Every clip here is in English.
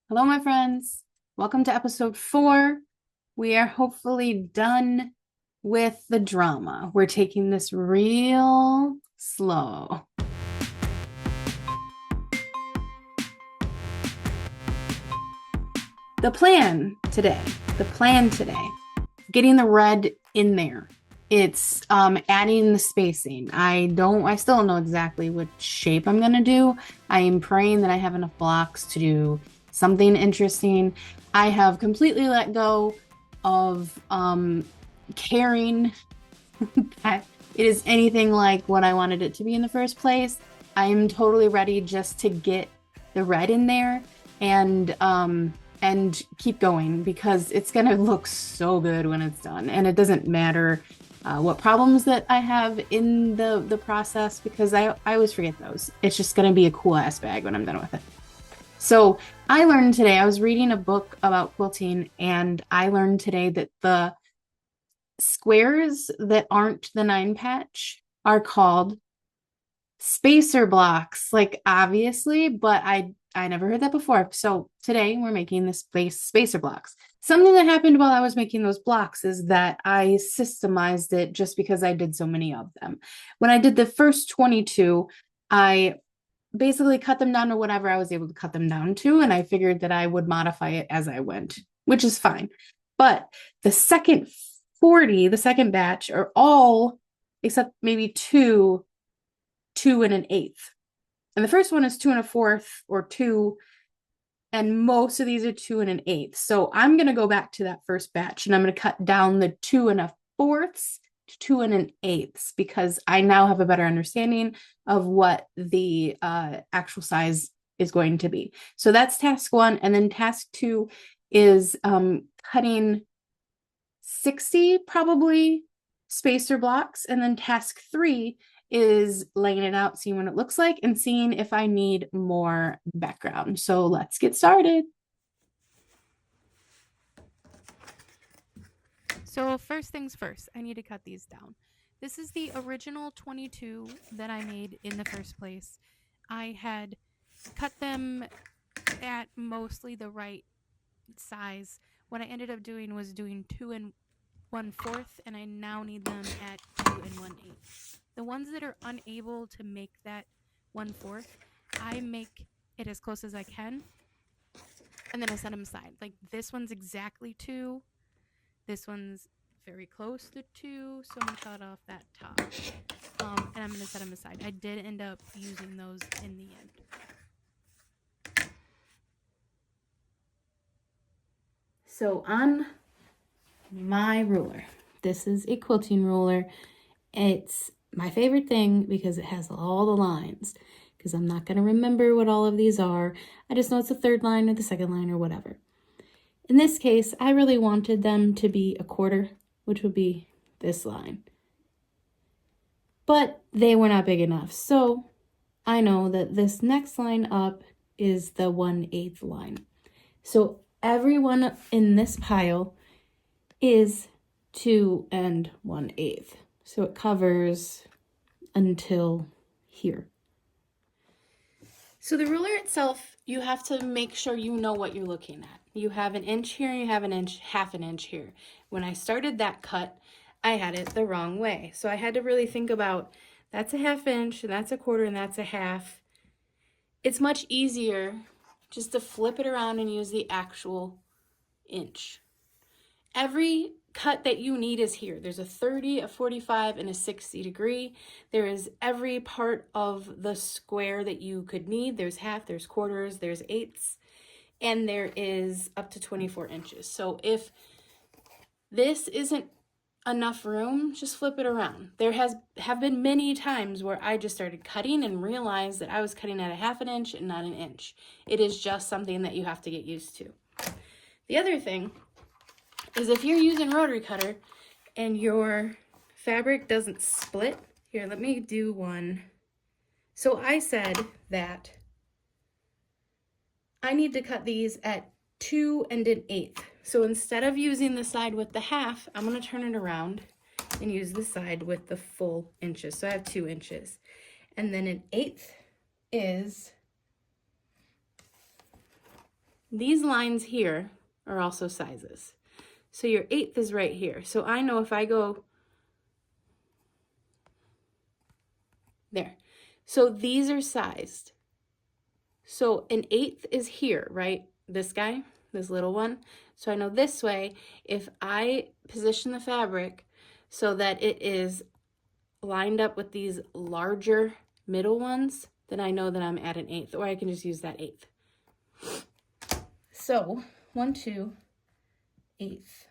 Hello, my friends. Welcome to episode 4. We are hopefully done with the drama. We're taking this real slow. The plan today, getting the red in there. It's adding the spacing. I still don't know exactly what shape I'm gonna do. I am praying that I have enough blocks to do something interesting. I have completely let go of caring that it is anything like what I wanted it to be in the first place. I am totally ready just to get the red in there and keep going because it's gonna look so good when it's done. And it doesn't matter what problems that I have in the process because I always forget those. It's just gonna be a cool ass bag when I'm done with it. So I learned today, I was reading a book about quilting, and I learned today that the squares that aren't the 9 patch are called spacer blocks, like obviously, but I never heard that before. So today we're making the spacer blocks. Something that happened while I was making those blocks is that I systemized it just because I did so many of them. When I did the first 22, I basically cut them down to whatever I was able to cut them down to, and I figured that I would modify it as I went, which is fine. But the second 40, the second batch, are all except maybe two and an eighth. And the first one is 2 and a fourth or 2, and most of these are 2 and an eighth. So I'm going to go back to that first batch and I'm going to cut down the 2 and a fourths to 2 and an eighths because I now have a better understanding of what the actual size is going to be. So that's task 1. And then task 2 is cutting 60 probably spacer blocks. And then task 3 is laying it out, seeing what it looks like, and seeing if I need more background. So let's get started. So first things first, I need to cut these down. This is the original 22 that I made in the first place. I had cut them at mostly the right size. What I ended up doing was doing 2 and 1/4, and I now need them at 2 and 1/8. The ones that are unable to make that 1/4, I make it as close as I can, and then I set them aside. Like this one's exactly 2. This one's very close to 2, so I'm gonna cut off that top, and I'm gonna set them aside. I did end up using those in the end. So on my ruler, this is a quilting ruler. It's my favorite thing because it has all the lines, because I'm not going to remember what all of these are. I just know it's the third line or the second line or whatever. In this case, I really wanted them to be a quarter, which would be this line. But they were not big enough. So I know that this next line up is the 1/8 line. So everyone in this pile is 2 and 1/8. So it covers until here. So the ruler itself, you have to make sure you know what you're looking at. You have an inch here, you have an inch, half an inch here. When I started that cut, I had it the wrong way. So I had to really think about, that's a half inch, and that's a quarter, and that's a half. It's much easier just to flip it around and use the actual inch. Every cut that you need is here. There's a 30, a 45, and a 60 degree. There is every part of the square that you could need. There's half, there's quarters, there's eighths, and there is up to 24 inches. So if this isn't enough room, just flip it around. There have been many times where I just started cutting and realized that I was cutting at a half an inch and not an inch. It is just something that you have to get used to. The other thing is if you're using rotary cutter and your fabric doesn't split, here, let me do one. So I said that I need to cut these at 2 and an eighth. So instead of using the side with the half, I'm going to turn it around and use the side with the full inches. So I have 2 inches. And then an eighth is These lines here are also sizes. So your 1/8 is right here. So I know if I go there. So these are sized. So an 1/8 is here, right? This guy, this little one. So I know this way, if I position the fabric so that it is lined up with these larger middle ones, then I know that I'm at an 1/8, or I can just use that 1/8. So 1, 2, 1/8,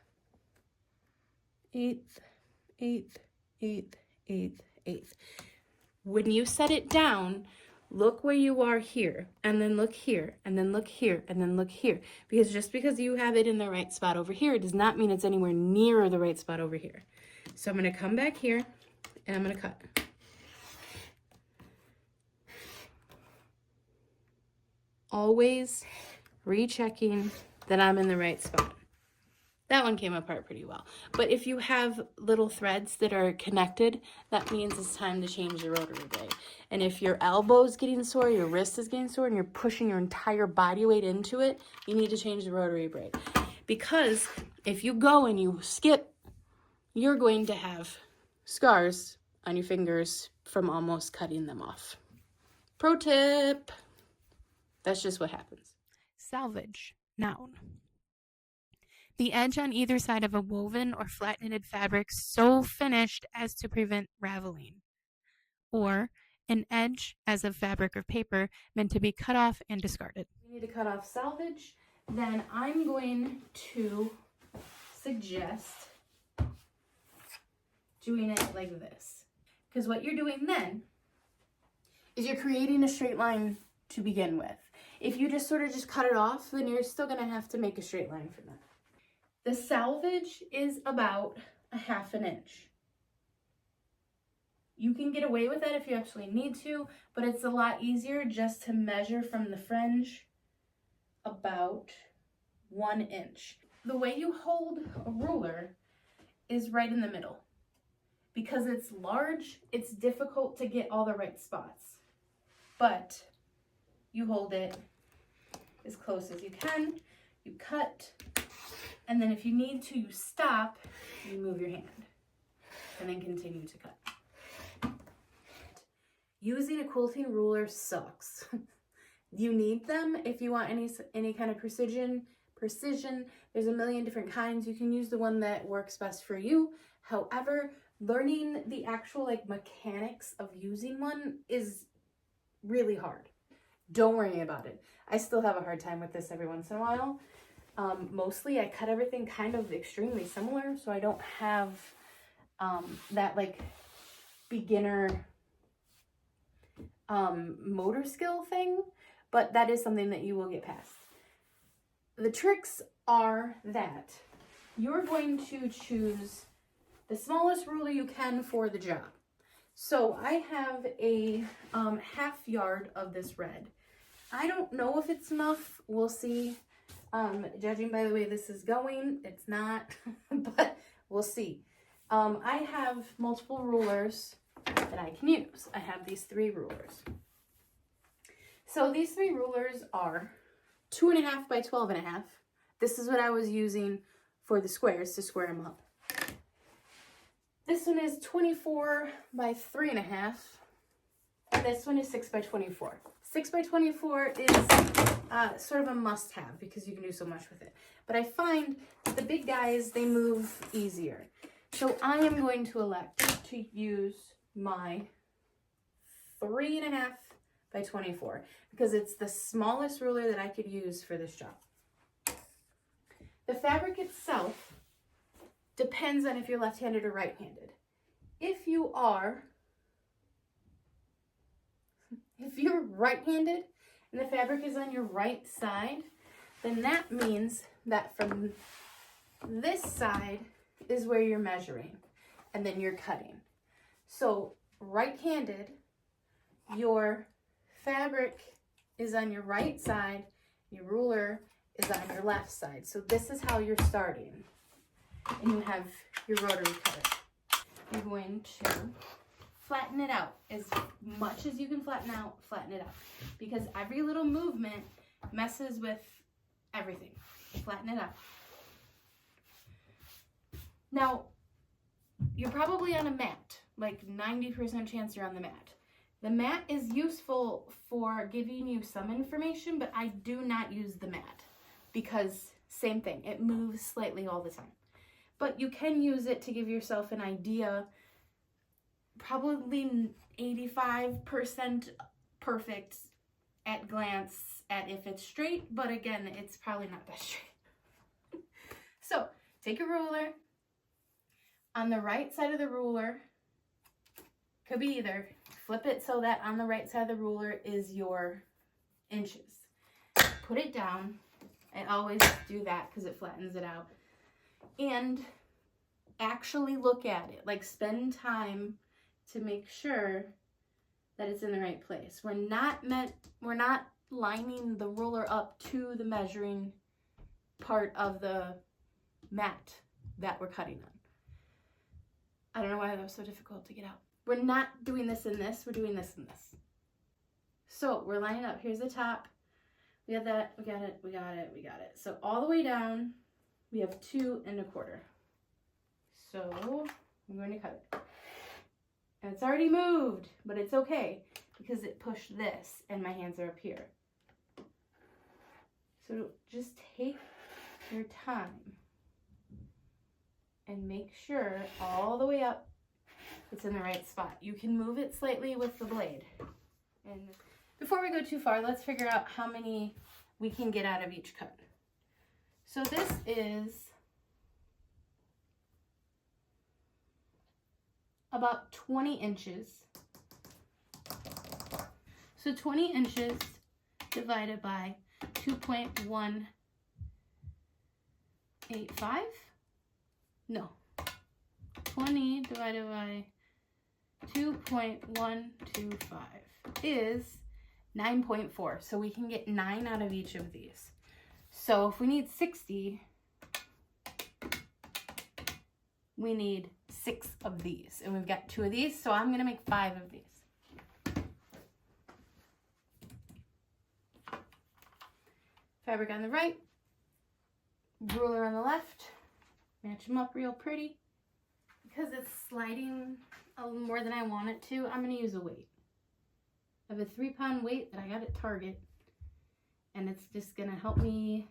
1/8, 1/8, 1/8, 1/8, 1/8. When you set it down, look where you are here, and then look here, and then look here, and then look here. Because just because you have it in the right spot over here does not mean it's anywhere near the right spot over here. So I'm going to come back here, and I'm going to cut. Always rechecking that I'm in the right spot. That one came apart pretty well. But if you have little threads that are connected, that means it's time to change the rotary blade. And if your elbow's getting sore, your wrist is getting sore, and you're pushing your entire body weight into it, you need to change the rotary blade. Because if you go and you skip, you're going to have scars on your fingers from almost cutting them off. Pro tip. That's just what happens. Salvage, noun. The edge on either side of a woven or flat knitted fabric so finished as to prevent raveling. Or an edge, as of fabric or paper, meant to be cut off and discarded. We need to cut off salvage. Then I'm going to suggest doing it like this. Because what you're doing then is you're creating a straight line to begin with. If you just sort of just cut it off, then you're still going to have to make a straight line from that. The salvage is about 1/2 inch. You can get away with that if you actually need to, but it's a lot easier just to measure from the fringe about 1 inch. The way you hold a ruler is right in the middle. Because it's large, it's difficult to get all the right spots. But you hold it as close as you can, you cut, and then if you need to, you stop, you move your hand, and then continue to cut. Using a quilting ruler sucks. You need them if you want any kind of precision. There's a million different kinds. You can use the one that works best for you. However, learning the actual mechanics of using one is really hard. Don't worry about it. I still have a hard time with this every once in a while. Mostly I cut everything kind of extremely similar, so I don't have that beginner motor skill thing, but that is something that you will get past. The tricks are that you're going to choose the smallest ruler you can for the job. So I have a 1/2 yard of this red. I don't know if it's enough. We'll see. Judging by the way this is going, it's not, but we'll see. I have multiple rulers that I can use. I have these 3 rulers. So these 3 rulers are 2.5 by 12.5. This is what I was using for the squares to square them up. This one is 24 by 3.5. And this one is 6 by 24. 6 by 24 is sort of a must-have because you can do so much with it. But I find that the big guys, they move easier. So I am going to elect to use my 3.5 by 24 because it's the smallest ruler that I could use for this job. The fabric itself depends on if you're left-handed or right-handed. If you're right-handed and the fabric is on your right side, then that means that from this side is where you're measuring and then you're cutting. So right-handed, your fabric is on your right side, your ruler is on your left side. So this is how you're starting. And you have your rotary cutter. You're going to flatten it out as much as you can flatten it out, because every little movement messes with everything. Flatten it out. Now, you're probably on a mat, like 90% chance you're on the mat. The mat is useful for giving you some information, but I do not use the mat because same thing, it moves slightly all the time. But you can use it to give yourself an idea, probably 85% perfect at glance at if it's straight, but again, it's probably not that straight. So take a ruler. On the right side of the ruler, could be either, flip it so that on the right side of the ruler is your inches. Put it down. I always do that because it flattens it out. And actually look at it, like spend time to make sure that it's in the right place. We're not lining the ruler up to the measuring part of the mat that we're cutting on. I don't know why that was so difficult to get out. We're not doing this in this, we're doing this in this. So we're lining up, here's the top. We have that, we got it, we got it, we got it. So all the way down, we have 2 1/4. So I'm going to cut it. And it's already moved, but it's okay because it pushed this and my hands are up here. So just take your time and make sure all the way up it's in the right spot. You can move it slightly with the blade. And before we go too far, let's figure out how many we can get out of each cut. So this is about 20 inches. So 20 inches divided by 2.185? No. 20 divided by 2.125 is 9.4. So we can get 9 out of each of these. So if we need 60, we need 6 of these. And we've got 2 of these, so I'm gonna make 5 of these. Fabric on the right, ruler on the left, match them up real pretty. Because it's sliding a little more than I want it to, I'm gonna use a weight. I have a 3-pound weight that I got at Target, and it's just gonna help me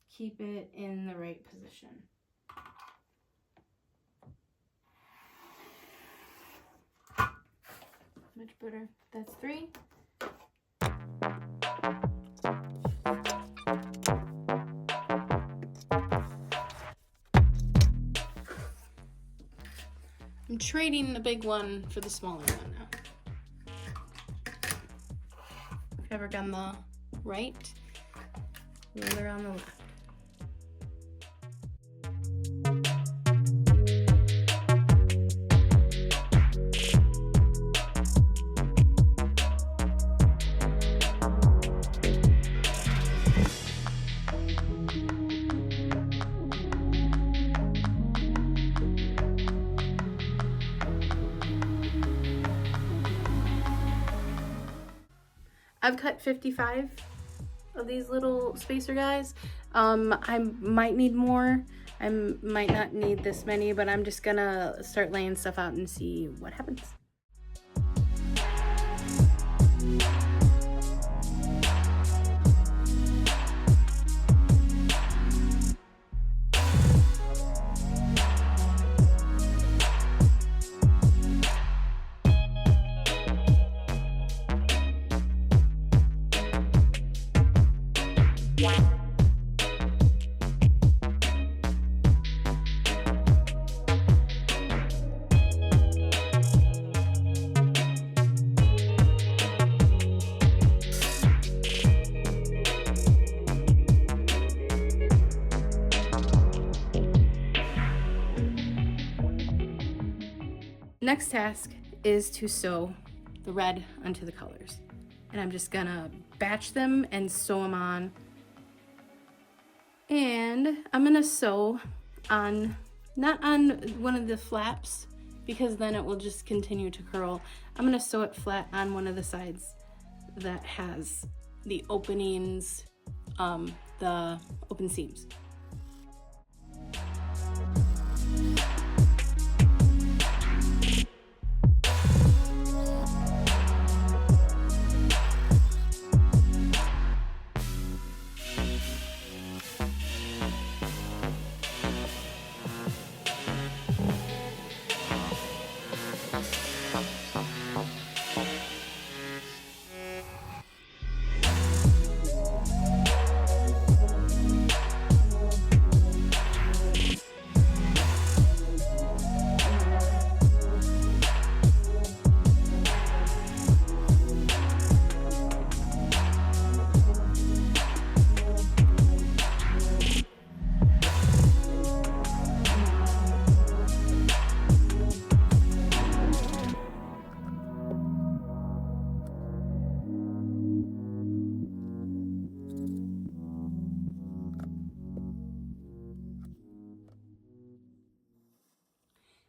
keep it in the right position. Much better. That's 3. I'm trading the big one for the smaller one now. Fabric on the right, ruler on the left. I've cut 55 of these little spacer guys. I might need more. I might not need this many, but I'm just gonna start laying stuff out and see what happens. Next task is to sew the red onto the colors. And I'm just gonna batch them and sew them on. And I'm gonna sew on, not on one of the flaps, because then it will just continue to curl. I'm gonna sew it flat on one of the sides that has the openings the open seams.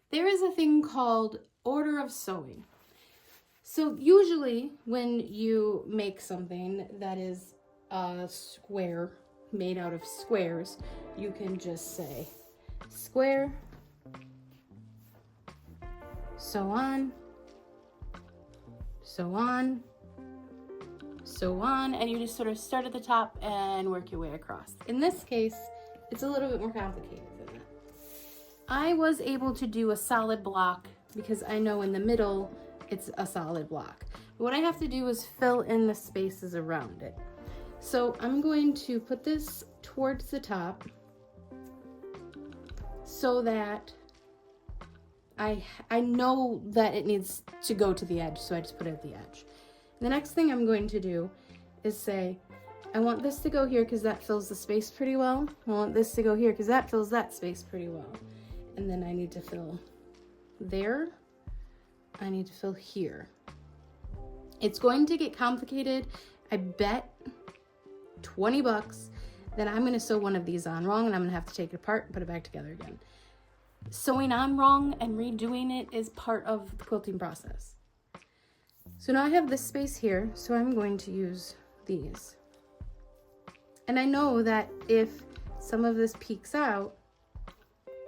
There is a thing called order of sewing. So usually when you make something that is a square made out of squares, you can just say square, sew on, sew on, sew on, and you just sort of start at the top and work your way across. In this case, it's a little bit more complicated than that. I was able to do a solid block because I know in the middle it's a solid block. What I have to do is fill in the spaces around it. So I'm going to put this towards the top so that I know that it needs to go to the edge, so I just put it at the edge. The next thing I'm going to do is say, I want this to go here because that fills the space pretty well. I want this to go here because that fills that space pretty well. And then I need to fill there. I need to fill here. It's going to get complicated. I bet 20 bucks that I'm gonna sew one of these on wrong and I'm gonna have to take it apart and put it back together again. Sewing on wrong and redoing it is part of the quilting process. So now I have this space here, so I'm going to use these. And I know that if some of this peeks out,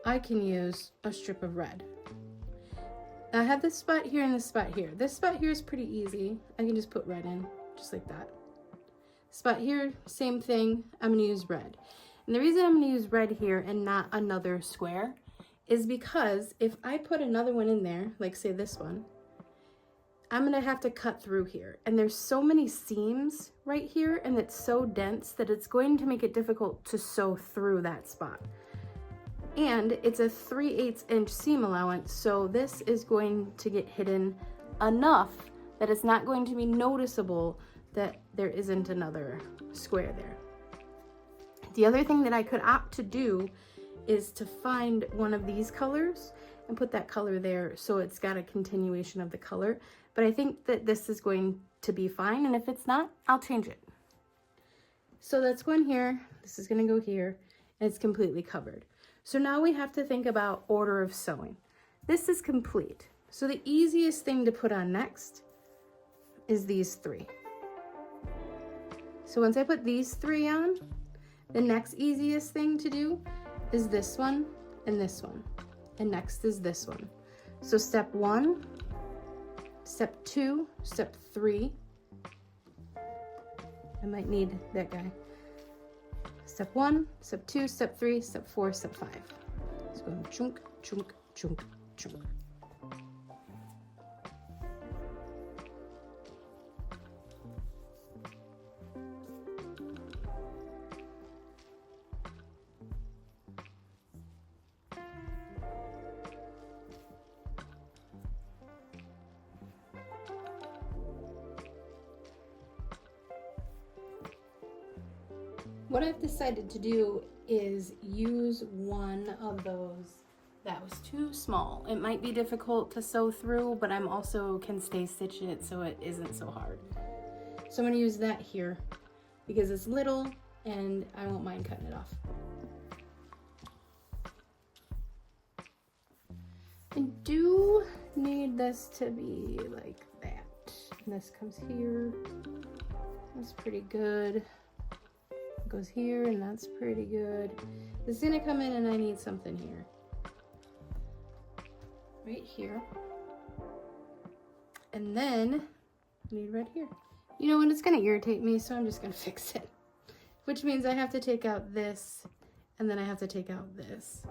I can use a strip of red. Now I have this spot here and this spot here. This spot here is pretty easy. I can just put red in, just like that. Spot here, same thing, I'm gonna use red. And the reason I'm gonna use red here and not another square is because if I put another one in there, like say this one, I'm gonna have to cut through here. And there's so many seams right here and it's so dense that it's going to make it difficult to sew through that spot. And it's a 3/8 inch seam allowance, so this is going to get hidden enough that it's not going to be noticeable that there isn't another square there. The other thing that I could opt to do is to find one of these colors and put that color there so it's got a continuation of the color. But I think that this is going to be fine, and if it's not, I'll change it. So that's going here, this is gonna go here, and it's completely covered. So now we have to think about order of sewing. This is complete. So the easiest thing to put on next is these three. So once I put these three on, the next easiest thing to do is this one and this one. And next is this one. So step 1, step 2, step 3. I might need that guy. Step 1, step 2, step 3, step 4, step 5. It's going chunk, chunk, chunk, chunk. What I've decided to do is use one of those that was too small. It might be difficult to sew through, but I'm also can stay stitch it so it isn't so hard. So I'm gonna use that here because it's little and I won't mind cutting it off. I do need this to be like that. And this comes here. That's pretty good. goes here, and that's pretty good. This is gonna come in, and I need something here. Right here. And then I need right here. You know, and it's gonna irritate me, so I'm just gonna fix it. Which means I have to take out this, and then I have to take out this.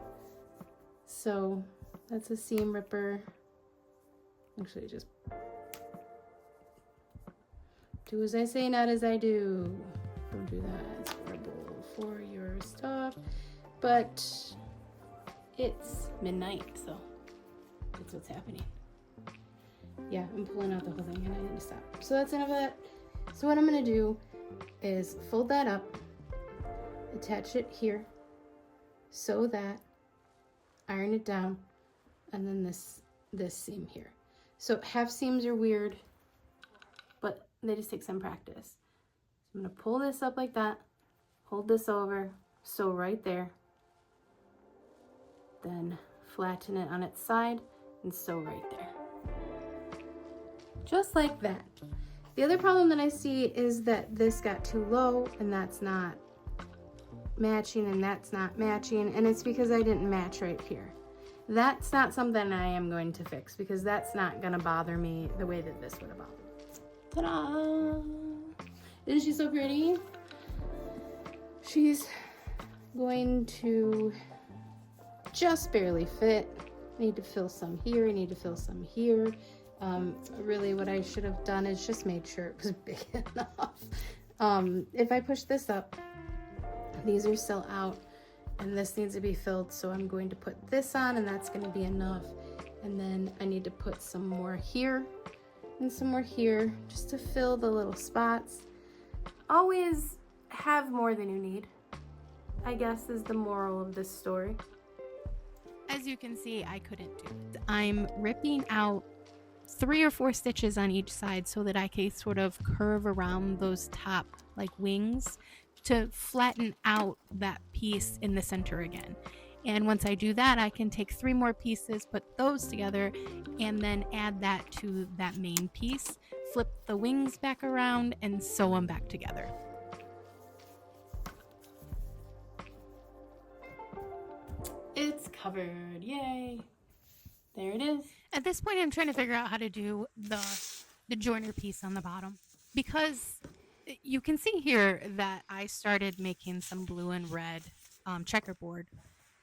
So that's a seam ripper. Actually, just do as I say, not as I do. Don't do that. It's horrible for your stuff. But it's midnight, so that's what's happening. Yeah, I'm pulling out the whole thing and I need to stop. So that's enough of that. So what I'm gonna do is fold that up, attach it here, sew that, iron it down, and then this seam here. So half seams are weird, but they just take some practice. So I'm gonna pull this up like that, hold this over, sew right there, then flatten it on its side and sew right there. Just like that. The other problem that I see is that this got too low and that's not matching and that's not matching, and it's because I didn't match right here. That's not something I am going to fix because that's not gonna bother me the way that this would have bothered me. Ta-da! Isn't she so pretty? She's going to just barely fit. I need to fill some here, I need to fill some here. Really what I should have done is just made sure it was big enough. If I push this up, these are still out and this needs to be filled, so I'm going to put this on and that's going to be enough. And then I need to put some more here and some more here just to fill the little spots. Always have more than you need, I guess, is the moral of this story. As you can see, I couldn't do it. I'm ripping out 3 or 4 stitches on each side so that I can sort of curve around those top like wings to flatten out that piece in the center again. And once I do that, I can take 3 more pieces, put those together, and then add that to that main piece, flip the wings back around, and sew them back together. It's covered, yay! There it is. At this point, I'm trying to figure out how to do the joiner piece on the bottom, because you can see here that I started making some blue and red checkerboard.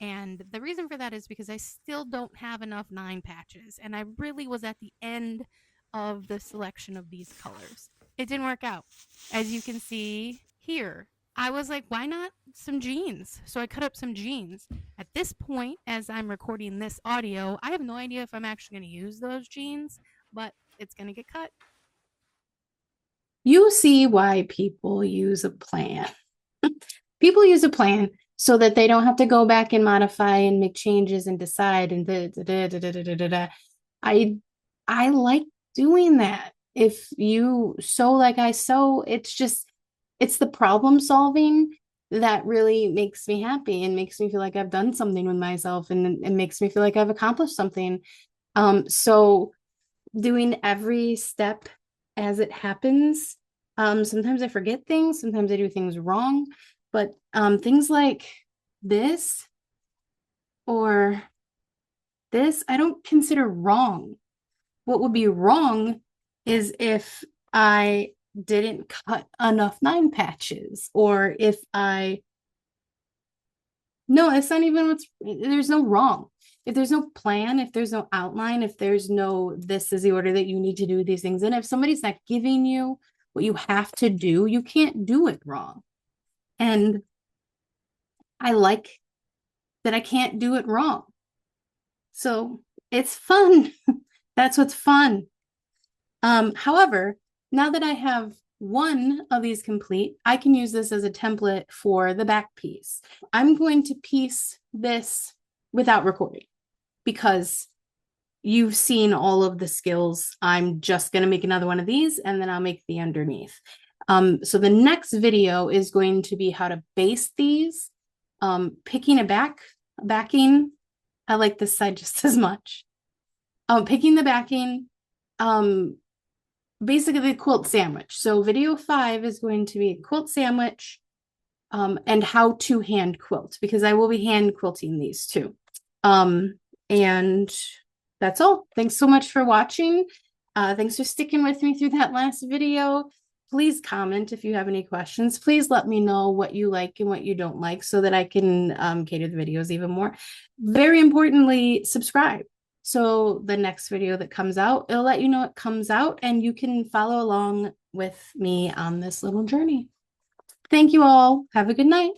And the reason for that is because I still don't have enough 9 patches. And I really was at the end of the selection of these colors. It didn't work out. As you can see here, I was like, why not some jeans? So I cut up some jeans. At this point, as I'm recording this audio, I have no idea if I'm actually going to use those jeans, but it's going to get cut. You see why people use a plan. People use a plan so that they don't have to go back and modify and make changes and decide and I like doing that. If you sew like I sew, it's the problem solving that really makes me happy and makes me feel like I've done something with myself, and it makes me feel like I've accomplished something. So doing every step as it happens. Sometimes I forget things, sometimes I do things wrong, but things like this or this, I don't consider wrong. What would be wrong is if I didn't cut enough 9 patches, or if no, it's not even there's no wrong. If there's no plan, if there's no outline, if there's no, this is the order that you need to do these things, and if somebody's not giving you what you have to do, you can't do it wrong. And I like that I can't do it wrong. So it's fun. That's what's fun. However, now that I have one of these complete, I can use this as a template for the back piece. I'm going to piece this without recording because you've seen all of the skills. I'm just going to make another one of these and then I'll make the underneath. So the next video is going to be how to baste these, picking backing. I like this side just as much. Picking the backing, basically the quilt sandwich. So video 5 is going to be a quilt sandwich, and how to hand quilt, because I will be hand quilting these too. And that's all. Thanks so much for watching. Thanks for sticking with me through that last video. Please comment if you have any questions. Please let me know what you like and what you don't like so that I can cater the videos even more. Very importantly, subscribe. So the next video that comes out, it'll let you know it comes out and you can follow along with me on this little journey. Thank you all. Have a good night.